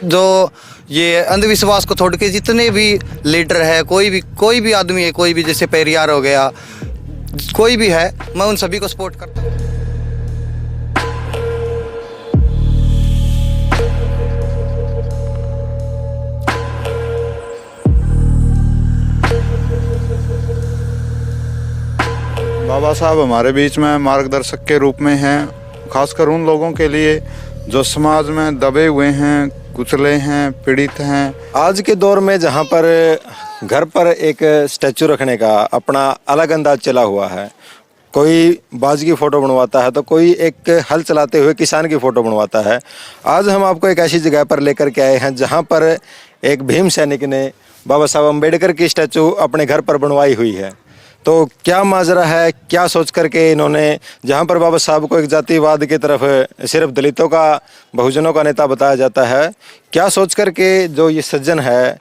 जो ये अंधविश्वास को छोड़ के जितने भी लीडर है, कोई भी आदमी है, कोई भी जैसे पेरियार हो गया, कोई भी है, मैं उन सभी को सपोर्ट करता हूँ। बाबा साहब हमारे बीच में मार्गदर्शक के रूप में हैं, खासकर उन लोगों के लिए जो समाज में दबे हुए हैं, कुचले हैं, पीड़ित हैं। आज के दौर में जहाँ पर घर पर एक स्टैचू रखने का अपना अलग अंदाज चला हुआ है, कोई बाज की फ़ोटो बनवाता है तो कोई एक हल चलाते हुए किसान की फ़ोटो बनवाता है। आज हम आपको एक ऐसी जगह पर लेकर के आए हैं जहाँ पर एक भीम सैनिक ने बाबा साहब अम्बेडकर की स्टैचू अपने घर पर बनवाई हुई है। तो क्या माजरा है, क्या सोच करके इन्होंने, जहाँ पर बाबा साहब को एक जातिवाद की तरफ सिर्फ दलितों का, बहुजनों का नेता बताया जाता है, क्या सोच करके जो ये सज्जन है,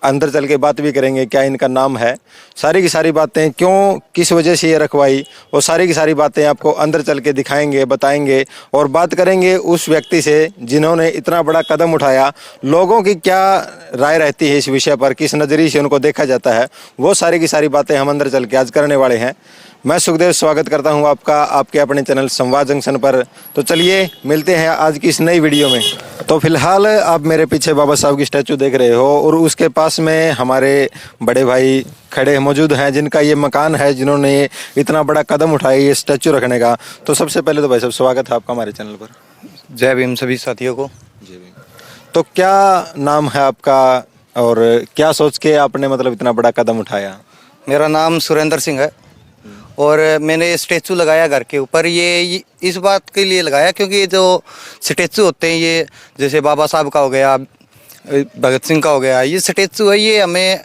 अंदर चल के बात भी करेंगे क्या इनका नाम है, सारी की सारी बातें, क्यों किस वजह से ये रखवाई, वो सारी की सारी बातें आपको अंदर चल के दिखाएंगे, बताएंगे और बात करेंगे उस व्यक्ति से जिन्होंने इतना बड़ा कदम उठाया। लोगों की क्या राय रहती है इस विषय पर, किस नज़रिए से उनको देखा जाता है, वो सारी की सारी बातें हम अंदर चल के आज करने वाले हैं। मैं सुखदेव स्वागत करता हूं आपका आपके अपने चैनल संवाद जंक्शन पर। तो चलिए मिलते हैं आज की इस नई वीडियो में। तो फिलहाल आप मेरे पीछे बाबा साहब की स्टैचू देख रहे हो और उसके पास में हमारे बड़े भाई खड़े मौजूद हैं जिनका ये मकान है, जिन्होंने इतना बड़ा कदम उठाया ये स्टैचू रखने का। तो सबसे पहले तो भाई साहब स्वागत है आपका हमारे चैनल पर। जय भीम सभी साथियों को। जय भीम। तो क्या नाम है आपका और क्या सोच के आपने मतलब इतना बड़ा कदम उठाया? मेरा नाम सुरेंद्र सिंह है और मैंने स्टैचू लगाया घर के ऊपर। ये इस बात के लिए लगाया क्योंकि ये जो स्टैचू होते हैं, ये जैसे बाबा साहब का हो गया, भगत सिंह का हो गया, ये स्टैचू है, ये हमें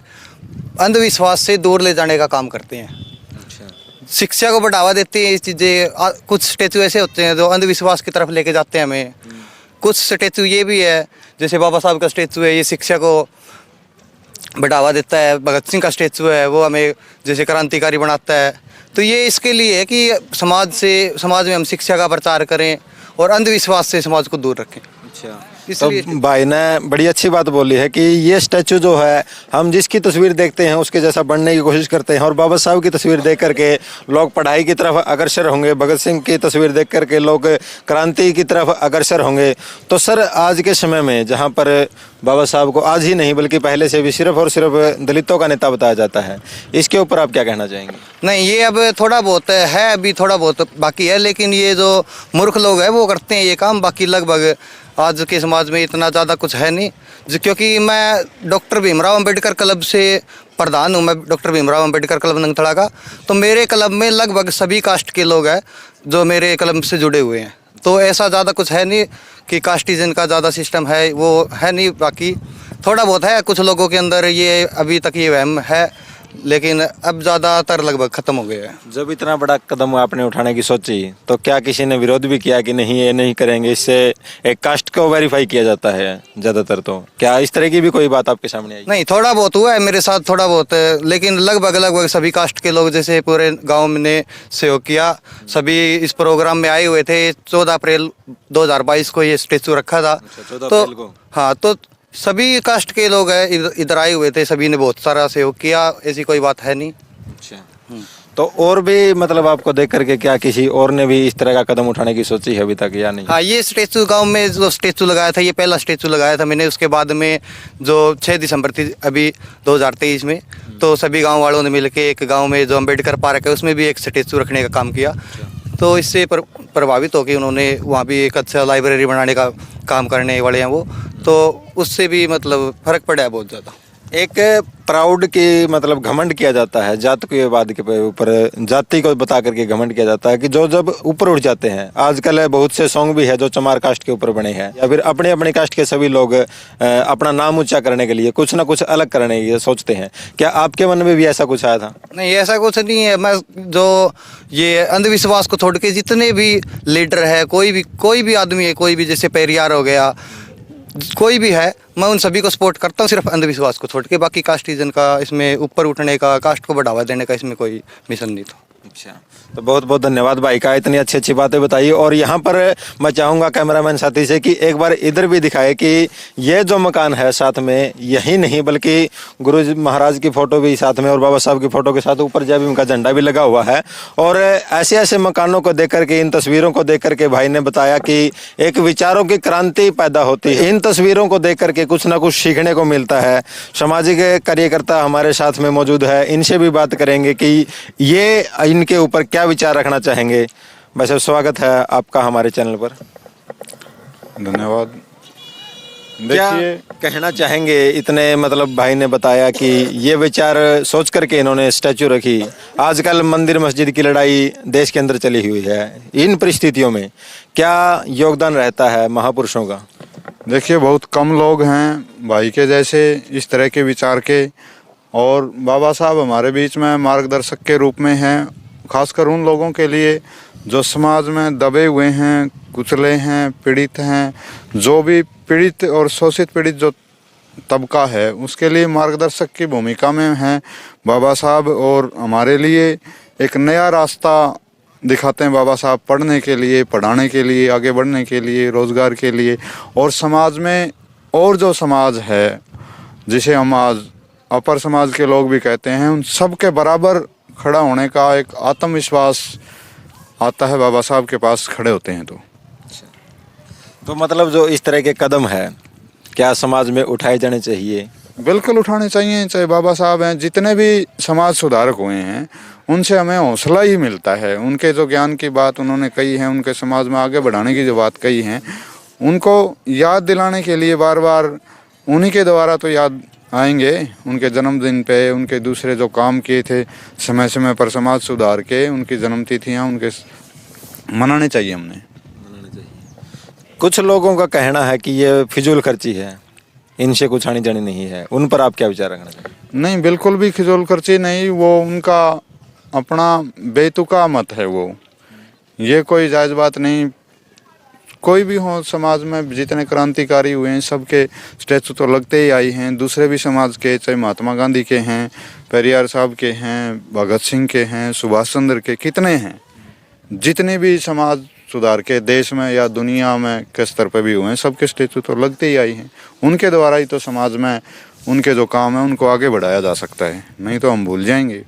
अंधविश्वास से दूर ले जाने का काम करते हैं। अच्छा। शिक्षा को बढ़ावा देते हैं ये चीज़ें। कुछ स्टैचू ऐसे होते हैं जो अंधविश्वास की तरफ लेके जाते हैं हमें। कुछ स्टैचू ये भी है, जैसे बाबा साहब का स्टैचू है, ये शिक्षा को बढ़ावा देता है। भगत सिंह का स्टैचू है, वो हमें जैसे क्रांतिकारी बनाता है। तो ये इसके लिए है कि समाज में हम शिक्षा का प्रचार करें और अंधविश्वास से समाज को दूर रखें। अच्छा। तो भाई ने बड़ी अच्छी बात बोली है कि ये स्टैचू जो है, हम जिसकी तस्वीर देखते हैं उसके जैसा बनने की कोशिश करते हैं और बाबा साहब की तस्वीर देख करके लोग पढ़ाई की तरफ अग्रसर होंगे, भगत सिंह की तस्वीर देख करके लोग क्रांति की तरफ अग्रसर होंगे। तो सर आज के समय में जहाँ पर बाबा साहब को आज ही नहीं बल्कि पहले से भी सिर्फ और सिर्फ दलितों का नेता बताया जाता है, इसके ऊपर आप क्या कहना चाहेंगे? नहीं, ये अब थोड़ा बहुत है, अभी थोड़ा बहुत बाकी है, लेकिन ये जो मूर्ख लोग हैं वो करते हैं ये काम। बाकी लगभग आज के समाज में इतना ज़्यादा कुछ है नहीं, क्योंकि मैं डॉक्टर भीमराव अंबेडकर क्लब से प्रधान हूँ। मैं डॉक्टर भीमराव अंबेडकर क्लब नंगथड़ा का। तो मेरे क्लब में लगभग सभी कास्ट के लोग हैं जो मेरे क्लब से जुड़े हुए हैं। तो ऐसा ज़्यादा कुछ है नहीं कि कास्टिज़न का ज़्यादा सिस्टम है, वो है नहीं। बाकी थोड़ा बहुत है कुछ लोगों के अंदर, ये अभी तक ये वहम है, लेकिन अब ज़्यादातर लगभग ख़त्म हो गया है। जब इतना बड़ा कदम आपने उठाने की सोची तो क्या किसी ने विरोध भी किया कि नहीं ये नहीं करेंगे, इससे एक कास्ट को वेरीफाई किया जाता है ज़्यादातर? तो क्या इस तरह की भी कोई बात आपके सामने आई? नहीं, थोड़ा बहुत हुआ है मेरे साथ, थोड़ा बहुत, लेकिन लगभग सभी कास्ट के लोग जैसे पूरे गांव ने सहयोग किया। सभी इस प्रोग्राम में आए हुए थे। 14 अप्रैल 2022 को ये स्टैचू रखा था। 14 अप्रैल को? हाँ, तो सभी कास्ट के लोग हैं इधर आए हुए थे, सभी ने बहुत सारा सहयोग किया, ऐसी कोई बात है नहीं। अच्छा। तो और भी मतलब आपको देख करके क्या किसी और ने भी इस तरह का कदम उठाने की सोची है अभी तक या नहीं? हाँ, ये स्टैचू गांव में जो स्टैचू लगाया था, ये पहला स्टैचू लगाया था मैंने। उसके बाद में जो 6 दिसंबर थी अभी 2023 में, तो सभी गाँव वालों ने मिलकर एक गाँव में जो अम्बेडकर पार्क है उसमें भी एक स्टैचू रखने का काम किया। तो इससे प्रभावित होकर उन्होंने वहाँ भी एक अच्छा लाइब्रेरी बनाने का काम करने वाले हैं वो। तो उससे भी मतलब फ़र्क पड़ा है बहुत ज़्यादा। एक प्राउड की मतलब घमंड किया जाता है जातिवाद के ऊपर, जाति को बता करके घमंड किया जाता है कि जो जब ऊपर उठ जाते हैं, आजकल बहुत से सॉन्ग भी है जो चमार कास्ट के ऊपर बने हैं, या फिर अपने अपने कास्ट के सभी लोग अपना नाम ऊंचा करने के लिए कुछ ना कुछ अलग करने की सोचते हैं। क्या आपके मन में भी ऐसा कुछ आया था? नहीं, ऐसा कुछ नहीं है। मैं जो ये अंधविश्वास को छोड़ के जितने भी लीडर है, कोई भी आदमी है, कोई भी जैसे पेरियार हो गया, कोई भी है, मैं उन सभी को सपोर्ट करता हूँ, सिर्फ अंधविश्वास को छोड़ के। बाकी कास्टिज़न का, इसमें ऊपर उठने का, कास्ट को बढ़ावा देने का इसमें कोई मिशन नहीं था। अच्छा, तो बहुत बहुत धन्यवाद भाई का, इतनी अच्छी अच्छी बातें बताई। और यहाँ पर मैं चाहूँगा कैमरामैन साथी से कि एक बार इधर भी दिखाए कि ये जो मकान है साथ में, यही नहीं बल्कि गुरु जी महाराज की फ़ोटो भी साथ में और बाबा साहब की फ़ोटो के साथ ऊपर जय भीम का झंडा भी लगा हुआ है। और ऐसे ऐसे मकानों को देख करके, इन तस्वीरों को देख करके भाई ने बताया कि एक विचारों की क्रांति पैदा होती है। इन तस्वीरों को देख करके कुछ ना कुछ सीखने को मिलता है। सामाजिक कार्यकर्ता हमारे साथ में मौजूद है, इनसे भी बात करेंगे कि ये इनके ऊपर क्या विचार रखना चाहेंगे। वैसे स्वागत है आपका हमारे चैनल पर। धन्यवाद। क्या देखिए, कहना चाहेंगे, इतने मतलब भाई ने बताया कि ये विचार सोच करके इन्होंने स्टैचू रखी। आजकल मंदिर मस्जिद की लड़ाई देश के अंदर चली हुई है, इन परिस्थितियों में क्या योगदान रहता है महापुरुषों का? देखिए बहुत कम लोग हैं भाई के जैसे इस तरह के विचार के, और बाबा साहब हमारे बीच में मार्गदर्शक के रूप में हैं, खासकर उन लोगों के लिए जो समाज में दबे हुए हैं, कुचले हैं, पीड़ित हैं। जो भी पीड़ित और शोषित पीड़ित जो तबका है उसके लिए मार्गदर्शक की भूमिका में हैं बाबा साहब, और हमारे लिए एक नया रास्ता दिखाते हैं बाबा साहब, पढ़ने के लिए, पढ़ाने के लिए, आगे बढ़ने के लिए, रोज़गार के लिए। और समाज में और जो समाज है जिसे हम आज अपर समाज के लोग भी कहते हैं, उन सब के बराबर खड़ा होने का एक आत्मविश्वास आता है बाबा साहब के पास खड़े होते हैं। तो मतलब जो इस तरह के कदम है क्या समाज में उठाए जाने चाहिए? बिल्कुल उठाने चाहिए। चाहे बाबा साहब हैं, जितने भी समाज सुधारक हुए हैं, उनसे हमें हौसला ही मिलता है। उनके जो ज्ञान की बात उन्होंने कही है, उनके समाज में आगे बढ़ाने की जो बात कही है, उनको याद दिलाने के लिए बार बार उन्हीं के द्वारा तो याद आएंगे। उनके जन्मदिन पे, उनके दूसरे जो काम किए थे समय समय पर समाज सुधार के, उनकी जन्मतिथियाँ उनके मनाने चाहिए हमने। कुछ लोगों का कहना है कि ये फिजूल खर्ची है, इनसे कुछ आनी जानी नहीं है, उन पर आप क्या विचार रखना चाहिए? नहीं, बिल्कुल भी फिजूल खर्ची नहीं, वो उनका अपना बेतुका मत है। वो ये कोई जायज़ बात नहीं। कोई भी हो समाज में, जितने क्रांतिकारी हुए हैं सबके स्टैचू तो लगते ही आई हैं। दूसरे भी समाज के, चाहे महात्मा गांधी के हैं, पेरियार साहब के हैं, भगत सिंह के हैं, सुभाष चंद्र के, कितने हैं। जितने भी समाज सुधार के देश में या दुनिया में के स्तर पर भी हुए हैं, सबके स्टैचू तो लगते ही आई हैं। उनके द्वारा ही तो समाज में उनके जो काम है उनको आगे बढ़ाया जा सकता है, नहीं तो हम भूल जाएंगे।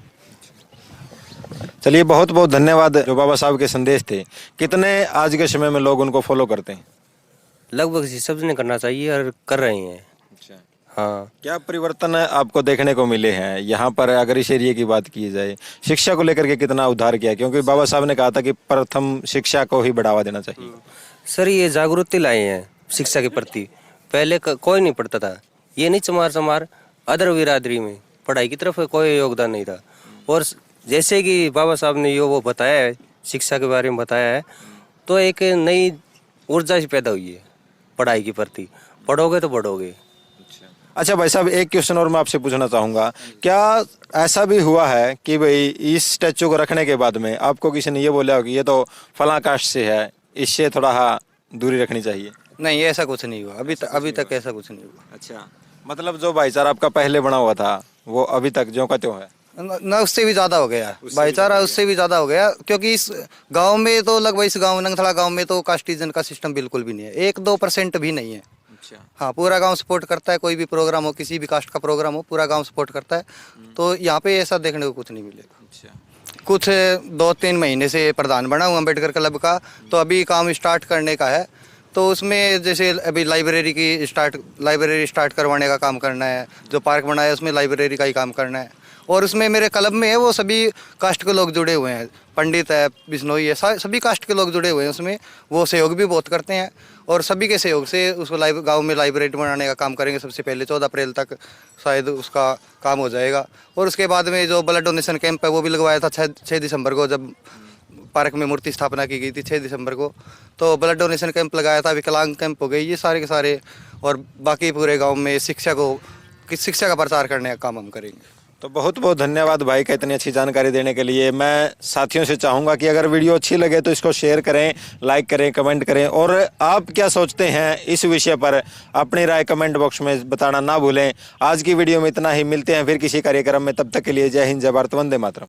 चलिए, बहुत बहुत धन्यवाद। जो बाबा साहब के संदेश थे, कितने आज के समय में लोग उनको फॉलो करते हैं? लगभग सबने करना चाहिए और कर रहे हैं। हाँ। क्या परिवर्तन आपको देखने को मिले हैं यहाँ पर? अगर इस एरिया की बात की जाए, शिक्षा को लेकर के कितना उद्धार किया? क्योंकि बाबा साहब ने कहा था कि प्रथम शिक्षा को ही बढ़ावा देना चाहिए। सर, ये जागरूकता लाए हैं शिक्षा के प्रति। पहले कोई नहीं पढ़ता था, ये नहीं चमार अदर बिरादरी में पढ़ाई की तरफ कोई योगदान नहीं था। और जैसे कि बाबा साहब ने वो बताया है, शिक्षा के बारे में बताया है, तो एक नई ऊर्जा से पैदा हुई है पढ़ाई के प्रति। पढ़ोगे तो बढ़ोगे। अच्छा भाई साहब, एक क्वेश्चन और मैं आपसे पूछना चाहूँगा, क्या ऐसा भी हुआ है कि भाई इस स्टैचू को रखने के बाद में आपको किसी ने ये बोला हो कि ये तो फला कास्ट से है, इससे थोड़ा दूरी रखनी चाहिए? नहीं, ऐसा कुछ नहीं हुआ अभी तक ऐसा कुछ नहीं हुआ। अच्छा, मतलब जो भाईचारा आपका पहले बना हुआ था वो अभी तक ज्यों का त्यों है? न उससे भी ज़्यादा हो गया भाईचारा, उससे भी ज़्यादा हो गया। क्योंकि इस गांव में तो लगभग, इस गांव नंगथड़ा गांव में तो कास्टिजन का सिस्टम बिल्कुल भी नहीं है, 1-2% भी नहीं है। हाँ, पूरा गांव सपोर्ट करता है। कोई भी प्रोग्राम हो, किसी भी कास्ट का प्रोग्राम हो, पूरा गांव सपोर्ट करता है। तो यहाँ पे ऐसा देखने को कुछ नहीं मिलेगा। कुछ 2-3 महीने से प्रधान बना हूँ अम्बेडकर क्लब का, तो अभी काम स्टार्ट करने का है। तो उसमें जैसे अभी लाइब्रेरी स्टार्ट करवाने का काम करना है। जो पार्क बनाया है उसमें लाइब्रेरी का ही काम करना है। और उसमें मेरे क्लब में है वो सभी कास्ट के लोग जुड़े हुए हैं, पंडित है, बिश्नोई है, सभी कास्ट के लोग जुड़े हुए हैं उसमें। वो सहयोग भी बहुत करते हैं और सभी के सहयोग से उसको गांव में लाइब्रेरी बनाने का काम करेंगे। सबसे पहले 14 अप्रैल तक शायद उसका काम हो जाएगा। और उसके बाद में जो ब्लड डोनेशन कैंप है वो भी लगवाया था 6 दिसंबर को, जब पार्क में मूर्ति स्थापना की गई थी 6 दिसंबर को। तो ब्लड डोनेशन कैंप लगाया था, विकलांग कैंप हो गई, ये सारे के सारे। और बाकी पूरे गाँव में शिक्षा का प्रचार करने का काम हम करेंगे। तो बहुत बहुत धन्यवाद भाई का इतनी अच्छी जानकारी देने के लिए। मैं साथियों से चाहूँगा कि अगर वीडियो अच्छी लगे तो इसको शेयर करें, लाइक करें, कमेंट करें। और आप क्या सोचते हैं इस विषय पर अपनी राय कमेंट बॉक्स में बताना ना भूलें। आज की वीडियो में इतना ही, मिलते हैं फिर किसी कार्यक्रम में। तब तक के लिए जय हिंद, जय भारत, वंदे मातरम।